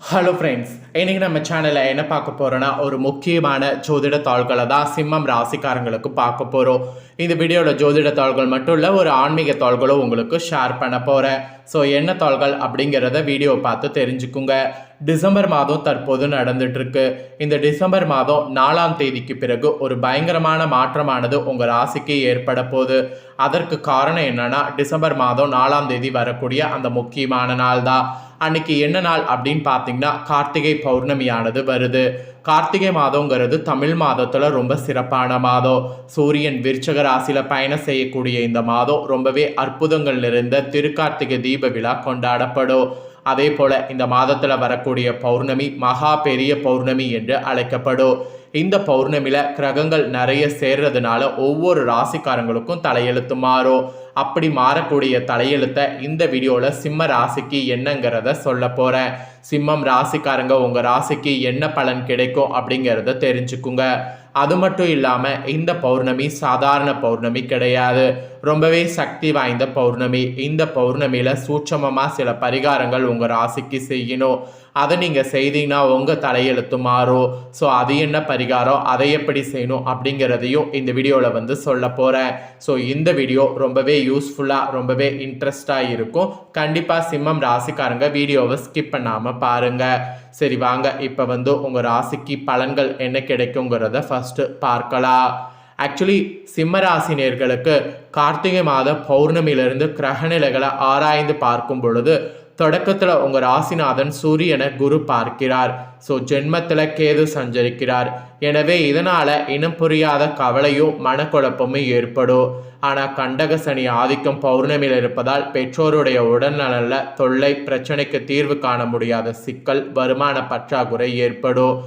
Hello friends, இன்றைக்கி நம்ம சேனலில் என்ன பார்க்க போகிறோன்னா ஒரு முக்கியமான ஜோதிட தாள்களை தான் சிம்மம் ராசிக்காரங்களுக்கு பார்க்க போகிறோம். இந்த வீடியோவில் ஜோதிட தாள்கள் மட்டும் இல்லை, ஒரு ஆன்மீக தாள்களும் உங்களுக்கு ஷேர் பண்ண போகிறேன். ஸோ என்ன தாள்கள் அப்படிங்கிறத வீடியோ பார்த்து தெரிஞ்சுக்குங்க. டிசம்பர் மாதம் தற்போது நடந்துட்டுருக்கு. இந்த டிசம்பர் மாதம் 4ஆம் தேதிக்கு பிறகு ஒரு பயங்கரமான மாற்றமானது உங்கள் ராசிக்கு ஏற்பட போகுது. அதற்கு காரணம் என்னன்னா, டிசம்பர் மாதம் 4ஆம் தேதி வரக்கூடிய அந்த முக்கியமான நாள் தான். அன்னைக்கு என்ன நாள் அப்படின்னு பார்த்தீங்கன்னா, கார்த்திகை பௌர்ணமியானது வருது. கார்த்திகை மாதங்கிறது தமிழ் மாதத்தில் ரொம்ப சிறப்பான மாதம். சூரியன் விருச்சக ராசியில் பயணம் செய்யக்கூடிய இந்த மாதம் ரொம்பவே அற்புதங்கள் நிறைந்த திருக்கார்த்திகை தீப விழா கொண்டாடப்படும். அதே போல இந்த மாதத்தில் வரக்கூடிய பௌர்ணமி மகா பெரிய பௌர்ணமி என்று அழைக்கப்படும். இந்த பௌர்ணமியில கிரகங்கள் நிறைய சேர்றதுனால ஒவ்வொரு ராசிக்காரங்களுக்கும் தலையெழுத்து மாறும். அப்படி மாறக்கூடிய தலையெழுத்தை இந்த வீடியோவில் சிம்ம ராசிக்கு என்னங்கிறத சொல்ல போகிறேன். சிம்மம் ராசிக்காரங்க உங்கள் ராசிக்கு என்ன பலன் கிடைக்கும் அப்படிங்கிறத தெரிஞ்சுக்குங்க. அது மட்டும் இல்லாமல் இந்த பௌர்ணமி சாதாரண பௌர்ணமி கிடையாது, ரொம்பவே சக்தி வாய்ந்த பௌர்ணமி. இந்த பௌர்ணமியில் சூட்சமமாக சில பரிகாரங்கள் உங்கள் ராசிக்கு செய்யணும். அதை நீங்கள் செய்தீங்கன்னா உங்கள் தலையெழுத்து மாறும். ஸோ அது என்ன பரிகாரம், அதை எப்படி செய்யணும் அப்படிங்கிறதையும் இந்த வீடியோவில் சொல்ல போகிறேன். ஸோ இந்த வீடியோ ரொம்பவே யூஸ்ஃபுல்லாக ரொம்பவே இன்ட்ரெஸ்டாக இருக்கும். கண்டிப்பாக சிம்மம் ராசிக்காரங்க வீடியோவை ஸ்கிப் பண்ணாமல் பாருங்கள். சரி வாங்க, இப்போ உங்கள் ராசிக்கு பலன்கள் என்ன கிடைக்குங்கிறத ஃபஸ்ட்டு பார்க்கலாம். ஆக்சுவலி சிம்ம ராசினியர்களுக்கு கார்த்திகை மாத பௌர்ணமியிலிருந்து கிரகநிலைகளை ஆராய்ந்து பார்க்கும் பொழுது தொடக்கத்தில் உங்கள் ராசிநாதன் சூரியனை குரு பார்க்கிறார். ஸோ ஜென்மத்தில் கேது சஞ்சரிக்கிறார். எனவே இதனால் இனம் புரியாத கவலையும் மனக்குழப்பமும் ஏற்படும். ஆனால் கண்டக சனி ஆதிக்கம் பௌர்ணமியில் இருப்பதால் பெற்றோருடைய உடல்நலனில் தொல்லை, பிரச்சனைக்கு தீர்வு காண முடியாத சிக்கல், வருமான பற்றாக்குறை ஏற்படும்.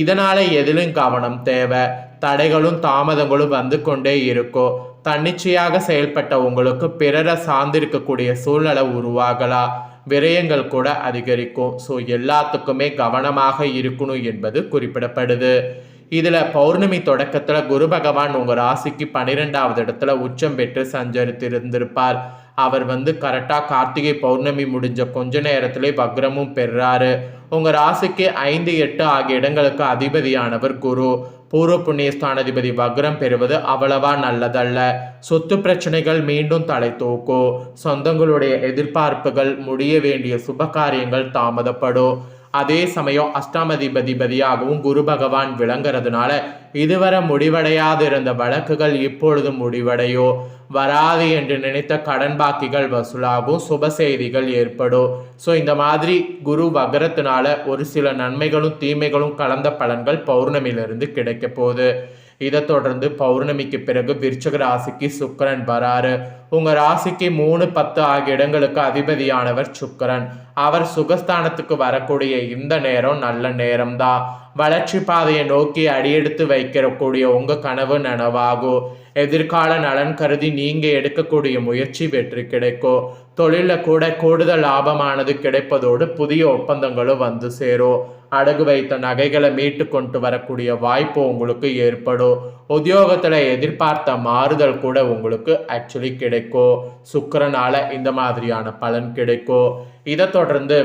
இதனால் எதிலும் கவனம் தேவை. தடைகளும் தாமதங்களும் வந்து கொண்டே இருக்கும். தன்னிச்சையாக செயல்பட்ட உங்களுக்கு பிறரை சார்ந்திருக்கக்கூடிய சூழ்நிலை உருவாகலாம். விரயங்கள் கூட அதிகரிக்கும். ஸோ எல்லாத்துக்குமே கவனமாக இருக்கணும் என்பது குறிப்பிடப்படுது. இதில் பௌர்ணமி தொடக்கத்தில் குரு பகவான் உங்கள் ராசிக்கு 12வது இடத்துல உச்சம் பெற்று சஞ்சரித்திருந்திருப்பார். அவர் கரெக்டாக கார்த்திகை பௌர்ணமி முடிஞ்ச கொஞ்ச நேரத்திலே வக்ரமும் பெறாரு. உங்கள் ராசிக்கு 5, 8 ஆகிய இடங்களுக்கு அதிபதியானவர் குரு. பூர்வ புண்ணியஸ்தானாதிபதி வக்ரம் பெறுவது அவ்வளவா நல்லதல்ல. சொத்து பிரச்சனைகள் மீண்டும் தலை தூக்கும். சொந்தங்களுடைய எதிர்பார்ப்புகள், முடிய வேண்டிய சுப காரியங்கள் தாமதப்படும். அதே சமயம் அஷ்டமதிபதிபதியாகவும் குரு பகவான் விளங்குறதுனால இதுவரை முடிவடையாதிருந்த வழக்குகள் இப்பொழுது முடிவடையோ. வராது என்று நினைத்த கடன் பாக்கிகள் வசூலாகும். சுப செய்திகள் ஏற்படும். ஸோ இந்த மாதிரி குரு வக்ரத்தினால ஒரு சில நன்மைகளும் தீமைகளும் கலந்த பலன்கள் பௌர்ணமியிலிருந்து கிடைக்க போகுது. இதை தொடர்ந்து பௌர்ணமிக்கு பிறகு விருச்சக ராசிக்கு சுக்கிரன் வராரு. உங்க ராசிக்கு 3, 10 ஆகிய இடங்களுக்கு அதிபதியானவர் சுக்கிரன். அவர் சுகஸ்தானத்துக்கு வரக்கூடிய இந்த நேரம் நல்ல நேரம்தான். வளர்ச்சி பாதையை நோக்கி அடியெடுத்து வைக்கக்கூடிய உங்க கனவு நனவாகும். எதிர்கால நலன் கருதி நீங்க எடுக்கக்கூடிய முயற்சி வெற்றி கிடைக்கும். தொழிலில் கூட கூடுதல் லாபமானது கிடைப்பதோடு புதிய ஒப்பந்தங்களும் சேரும். அடகு வைத்த நகைகளை மீட்டு கொண்டு வரக்கூடிய வாய்ப்பு உங்களுக்கு ஏற்படும். உத்தியோகத்தில் எதிர்பார்த்த மாறுதல் கூட உங்களுக்கு ஆக்சுவலி கிடைக்கும். சுக்கிரனால இந்த மாதிரியான பலன் கிடைக்கும். இதை தொடர்ந்து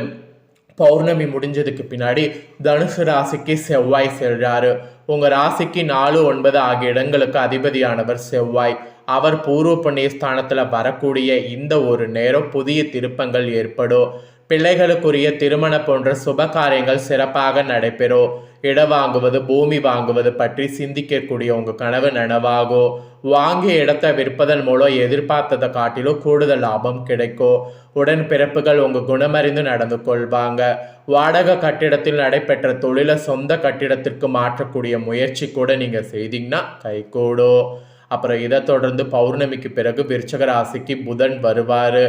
பௌர்ணமி முடிஞ்சதுக்கு பின்னாடி தனுசு ராசிக்கு செவ்வாய் செல்றாரு. உங்க ராசிக்கு 4, 9 ஆகிய இடங்களுக்கு அதிபதியானவர் செவ்வாய். அவர் பூர்வ புண்ணிய ஸ்தானத்துல வரக்கூடிய இந்த ஒரு நேரம் புதிய திருப்பங்கள் ஏற்படும். பிள்ளைகளுக்குரிய திருமண போன்ற சுப காரியங்கள் சிறப்பாக நடைபெறும். இடம் வாங்குவது, பூமி வாங்குவது பற்றி சிந்திக்கக்கூடிய உங்க கனவு நனவாகும். வாங்கிய இடத்தை விற்பதன் மூலம் எதிர்பார்த்ததை காட்டிலும் கூடுதல் லாபம் கிடைக்கும். உடன் பிறப்புகள் உங்க குணமறிந்து நடந்து கொள்வாங்க. வாடகை கட்டிடத்தில் நடைபெற்ற தொழிலை சொந்த கட்டிடத்திற்கு மாற்றக்கூடிய முயற்சி கூட நீங்க செய்தீங்கன்னா கைகூடும். அப்புறம் இதை தொடர்ந்து பௌர்ணமிக்கு பிறகு விருச்சக ராசிக்கு புதன் வருவார்.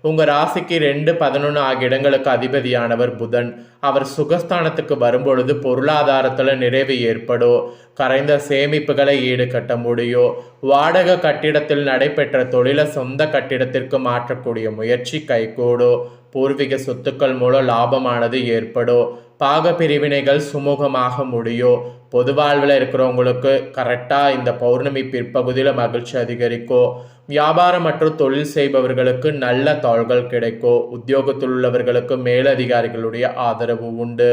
உங்கள் ராசிக்கு 2, 11 ஆகிய இடங்களுக்கு அதிபதியானவர் புதன். அவர் சுகஸ்தானத்துக்கு வரும்பொழுது பொருளாதாரத்தில் நிறைவு ஏற்படும். கரைந்த சேமிப்புகளை ஈடுகட்ட முடியும். வாடகை கட்டிடத்தில் நடைபெற்ற தொழிலை சொந்த கட்டிடத்திற்கு மாற்றக்கூடிய முயற்சி கைகூடும். பூர்வீக சொத்துக்கள் மூலம் லாபமானது ஏற்படும். பாக பிரிவினைகள் சுமூகமாக முடியும். பொது வாழ்வில் இருக்கிறவங்களுக்கு கரெக்டாக இந்த பௌர்ணமி பிற்பகுதியில் மகிழ்ச்சி அதிகரிக்கும். வியாபாரம் மற்றும் தொழில் செய்பவர்களுக்கு நல்ல தாள்கள் கிடைக்கும். உத்தியோகத்தில் உள்ளவர்களுக்கு மேலதிகாரிகளுடைய ஆதரவு உண்டு.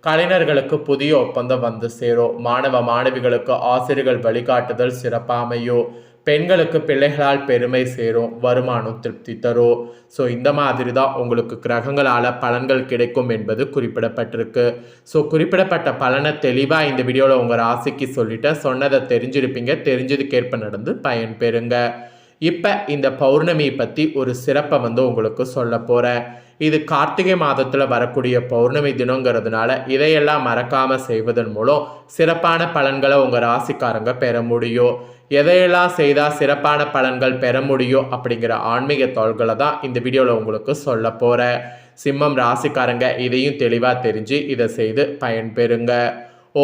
கலைஞர்களுக்கு புதிய ஒப்பந்தம் வந்து சேரும். மாணவ மாணவிகளுக்கு ஆசிரியர்கள் வழிகாட்டுதல் சிறப்பாமையும். பெண்களுக்கு பிள்ளைகளால் பெருமை சேரும். வருமானம் திருப்தி தரும். ஸோ இந்த மாதிரி தான் உங்களுக்கு கிரகங்களால் பலன்கள் கிடைக்கும் என்பது குறிப்பிடப்பட்டிருக்கு. ஸோ குறிப்பிடப்பட்ட பலனை தெளிவாக இந்த வீடியோவில் உங்கள் ராசிக்கு சொல்லிட்டேன். சொன்னதை தெரிஞ்சிருப்பீங்க. தெரிஞ்சதுக்கேற்ப நடந்து பயன் பெறுங்க. இப்போ இந்த பௌர்ணமியை பற்றி ஒரு சிறப்பை உங்களுக்கு சொல்ல போகிறேன். இது கார்த்திகை மாதத்தில் வரக்கூடிய பௌர்ணமி தினங்கிறதுனால இதையெல்லாம் மறக்காமல் செய்வதன் மூலம் சிறப்பான பலன்களை உங்கள் ராசிக்காரங்க பெற முடியும். எதையெல்லாம் செய்தால் சிறப்பான பலன்கள் பெற முடியும் அப்படிங்கிற ஆன்மீக தாள்களை தான் இந்த வீடியோவில் உங்களுக்கு சொல்ல போகிறேன். சிம்மம் ராசிக்காரங்க இதையும் தெளிவாக தெரிஞ்சு இதை செய்து பயன்பெறுங்க.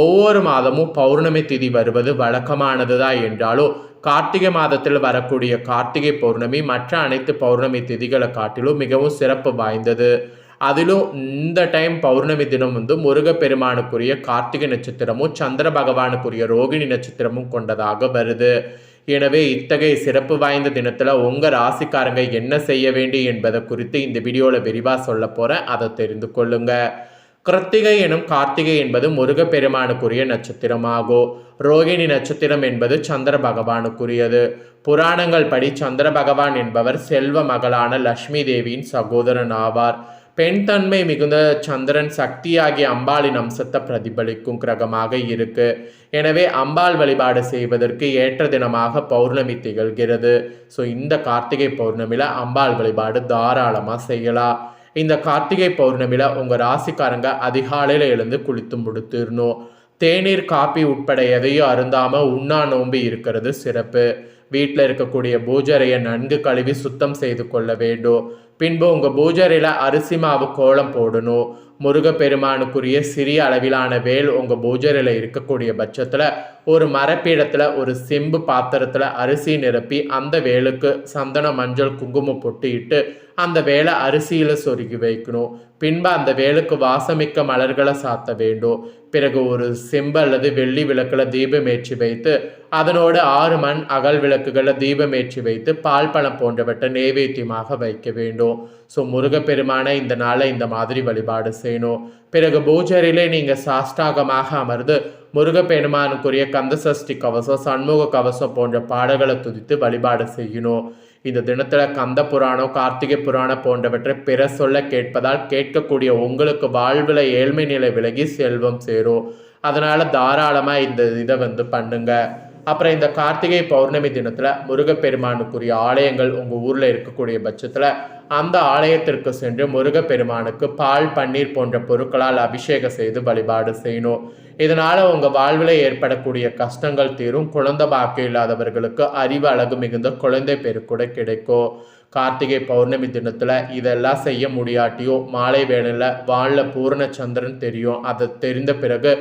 ஒவ்வொரு மாதமும் பௌர்ணமி திதி வருவது வழக்கமானது தான் என்றாலும் கார்த்திகை மாதத்தில் வரக்கூடிய கார்த்திகை பௌர்ணமி மற்ற அனைத்து பௌர்ணமி திதிகளை காட்டிலும் மிகவும் சிறப்பு வாய்ந்தது. அதிலும் இந்த டைம் பௌர்ணமி தினம் முருகப்பெருமானுக்குரிய கார்த்திகை நட்சத்திரமும் சந்திர பகவானுக்குரிய ரோகிணி நட்சத்திரமும் கொண்டதாக வருது. எனவே இத்தகைய சிறப்பு வாய்ந்த தினத்தில் உங்கள் ராசிக்காரங்க என்ன செய்ய வேண்டும் என்பதை குறித்து இந்த வீடியோவில் விரிவாக சொல்ல போகிறேன். அதை தெரிந்து கொள்ளுங்க. கிருத்திகை எனும் கார்த்திகை என்பது முருகப்பெருமானுக்குரிய நட்சத்திரமாகும். ரோகிணி நட்சத்திரம் என்பது சந்திர பகவானுக்குரியது. புராணங்கள் படி சந்திர பகவான் என்பவர் செல்வ மகளான லட்சுமி தேவியின் சகோதரன் ஆவார். பெண் தன்மை மிகுந்த சந்திரன் சக்தியாகிய அம்பாளின் அம்சத்தை பிரதிபலிக்கும் கிரகமாக இருக்கு. எனவே அம்பாள் வழிபாடு செய்வதற்கு ஏற்ற தினமாக பௌர்ணமி திகழ்கிறது. ஸோ இந்த கார்த்திகை பௌர்ணமியில் அம்பாள் வழிபாடு தாராளமாக செய்யலாம். இந்த கார்த்திகை பௌர்ணமியில் உங்கள் ராசிக்காரங்க அதிகாலையில் எழுந்து குளித்து முடித்திடணும். தேநீர் காப்பி உட்பட எதையும் அருந்தாமல் உண்ணா நோம்பு இருக்கிறது சிறப்பு. வீட்டில் இருக்கக்கூடிய பூஜரையை நன்கு கழுவி சுத்தம் செய்து கொள்ள வேண்டும். பின்பு உங்கள் பூஜரையில் அரிசி மாவு கோலம் போடணும். முருகப்பெருமானுக்குரிய சிறிய அளவிலான வேல் உங்கள் பூஜரையில் இருக்கக்கூடிய பட்சத்தில் ஒரு மரப்பீடத்தில் ஒரு செம்பு பாத்திரத்தில் அரிசி நிரப்பி அந்த வேலுக்கு சந்தன மஞ்சள் குங்குமம் பொட்டு இட்டு அந்த வேலை அரிசியில் சொருகி வைக்கணும். பின்பு அந்த வேலுக்கு வாசமிக்க மலர்களை சாத்த வேண்டும். பிறகு ஒரு செம்பு அல்லது வெள்ளி விளக்கில் தீபமேற்றி வைத்து அதனோடு 6 மண் அகல் விளக்குகளை தீபமேற்றி வைத்து பால் பழம் போன்றவற்றை நைவேத்தியமாக வைக்க வேண்டும். ஸோ முருகப்பெருமானை இந்த நாளை இந்த மாதிரி வழிபாடு செய்யணும். பிறகு பூஜரிலே நீங்கள் சாஷ்டாகமாக அமர்ந்து முருகப்பெருமானுக்குரிய கந்தசஷ்டி கவசம் சண்முக கவசம் போன்ற பாடல்களை துதித்து வழிபாடு செய்யணும். இந்த தினத்தில் கந்த புராணம் கார்த்திகை புராணம் போன்றவற்றை பிற சொல்ல கேட்பதால் கேட்கக்கூடிய உங்களுக்கு வாழ்வில் ஏழ்மை நிலை விலகி செல்வம் சேரும். அதனால் தாராளமாக இந்த இதை பண்ணுங்க. அப்புறம் இந்த கார்த்திகை பௌர்ணமி தினத்தில் முருகப்பெருமானுக்குரிய ஆலயங்கள் உங்கள் ஊரில் இருக்கக்கூடிய பட்சத்தில் அந்த ஆலயத்திற்கு சென்று முருகப்பெருமானுக்கு பால் பன்னீர் போன்ற பொருட்களால் அபிஷேகம் செய்து வழிபாடு செய்யணும். இதனால் உங்கள் வாழ்வில் ஏற்படக்கூடிய கஷ்டங்கள் தீரும். குழந்தை பாக்கியம் இல்லாதவர்களுக்கு அறிவு அழகு மிகுந்த குழந்தை பேரு கூட கிடைக்கும். கார்த்திகை பௌர்ணமி தினத்தில் இதெல்லாம் செய்ய முடியாட்டியும் மாலை வேளையில் வானில் பூரண சந்திரன் தெரியும். அது தெரிந்த பிறகு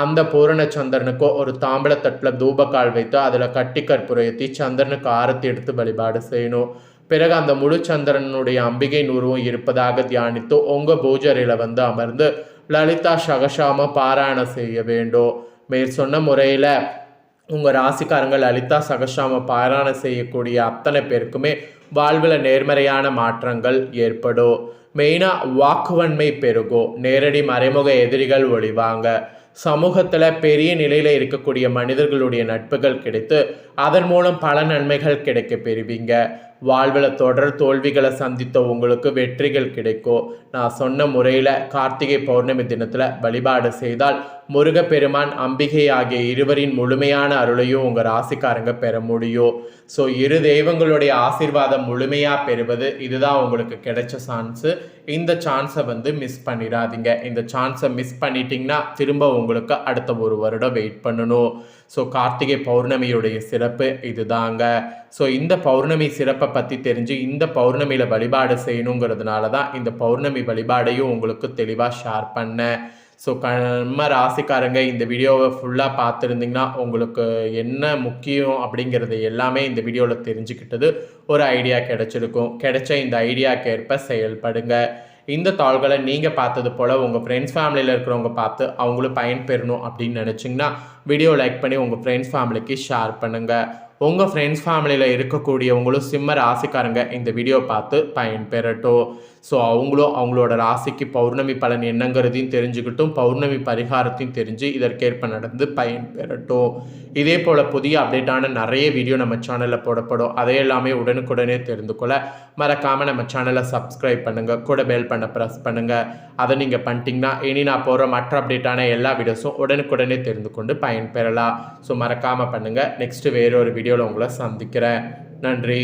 அந்த பூரண சந்திரனுக்கு ஒரு தாம்பளத்தட்டில் தூபக்கால் வைத்து அதில் கட்டி கற்பூரம் ஏற்றி சந்திரனுக்கு ஆரத்தி எடுத்து வழிபாடு செய்யணும். பிறகு அந்த முழு சந்திரனுடைய அம்பிகை உருவம் இருப்பதாக தியானித்து உங்கள் பூஜரையில் அமர்ந்து லலிதா சகசாம பாராயணம் செய்ய வேண்டும். மேற் சொன்ன முறையில் உங்கள் ராசிக்காரங்க லலிதா சகசாம பாராயணம் செய்யக்கூடிய அத்தனை பேருக்குமே வாழ்வில் நேர்மறையான மாற்றங்கள் ஏற்படும். மெயினாக வாக்குவன்மை பெருகும். நேரடி மறைமுக எதிரிகள் ஒழிவாங்க. சமூகத்தில் பெரிய நிலையில் இருக்கக்கூடிய மனிதர்களுடைய நட்புகள் கிடைத்து அதன் மூலம் பல நன்மைகள் கிடைக்க பெறுவீங்க. வாழ்வில் தொடர் தோல்விகளை சந்தித்த உங்களுக்கு வெற்றிகள் கிடைக்கும். நான் சொன்ன முறையில் கார்த்திகை பௌர்ணமி தினத்தில் வழிபாடு செய்தால் முருகப்பெருமான் அம்பிகை ஆகிய இருவரின் முழுமையான அருளையும் உங்கள் ராசிக்காரங்க பெற முடியும். ஸோ இரு தெய்வங்களுடைய ஆசீர்வாதம் முழுமையாக பெறுவது இதுதான் உங்களுக்கு கிடைச்ச சான்ஸு. இந்த சான்ஸை மிஸ் பண்ணிடாதீங்க. இந்த சான்ஸை மிஸ் பண்ணிட்டீங்கன்னா திரும்ப உங்களுக்கு அடுத்த 1 வருடம் வெயிட் பண்ணணும். ஸோ கார்த்திகை பௌர்ணமியுடைய சிறப்பு இதுதாங்க. ஸோ இந்த பௌர்ணமி சிறப்பை பற்றி தெரிஞ்சு இந்த பௌர்ணமியில் வழிபாடு செய்யணுங்கிறதுனால தான் இந்த பௌர்ணமி வழிபாடையும் உங்களுக்கு தெளிவாக ஷேர் பண்ணேன். ஸோ நம்ம ராசிக்காரங்க இந்த வீடியோவை ஃபுல்லாக பார்த்துருந்தீங்கன்னா உங்களுக்கு என்ன முக்கியம் அப்படிங்கிறது எல்லாமே இந்த வீடியோவில் தெரிஞ்சுக்கிட்டது ஒரு ஐடியா கிடைச்சிருக்கும். கிடைச்ச இந்த ஐடியாக்கேற்ப செயல்படுங்க. இந்த தாள்களை நீங்கள் பார்த்தது போல் உங்கள் ஃப்ரெண்ட்ஸ் ஃபேமிலியில் இருக்கிறவங்க பார்த்து அவங்களும் பயன்பெறணும் அப்படின்னு நினச்சிங்கன்னா வீடியோ லைக் பண்ணி உங்கள் ஃப்ரெண்ட்ஸ் ஃபேமிலிக்கு ஷேர் பண்ணுங்கள். உங்கள் ஃப்ரெண்ட்ஸ் ஃபேமிலியில் இருக்கக்கூடியவங்களும் சிம்ம ராசிக்காரங்க இந்த வீடியோ பார்த்து பயன்பெறட்டும். ஸோ அவங்களும் அவங்களோட ராசிக்கு பௌர்ணமி பலன் என்னங்கிறதையும் தெரிஞ்சுக்கிட்டும், பௌர்ணமி பரிகாரத்தையும் தெரிஞ்சு இதற்கேற்ப நடந்து பயன்பெறட்டும். இதே போல் புதிய அப்டேட்டான நிறைய வீடியோ நம்ம சேனலில் போடப்படும். அதை எல்லாமே உடனுக்குடனே தெரிந்து கொள்ள மறக்காமல் நம்ம சேனலை சப்ஸ்கிரைப் பண்ணுங்கள், கூட பெல் பண்ண ப்ரெஸ் பண்ணுங்கள். அதை நீங்கள் பண்ணிட்டீங்கன்னா இனி நான் போகிற மற்ற அப்டேட்டான எல்லா வீடியோஸும் உடனுக்குடனே தெரிந்து கொண்டு பயன்பெறலாம். ஸோ மறக்காமல் பண்ணுங்கள். நெக்ஸ்ட்டு வேறொரு வீடியோவில் உங்களை சந்திக்கிறேன். நன்றி.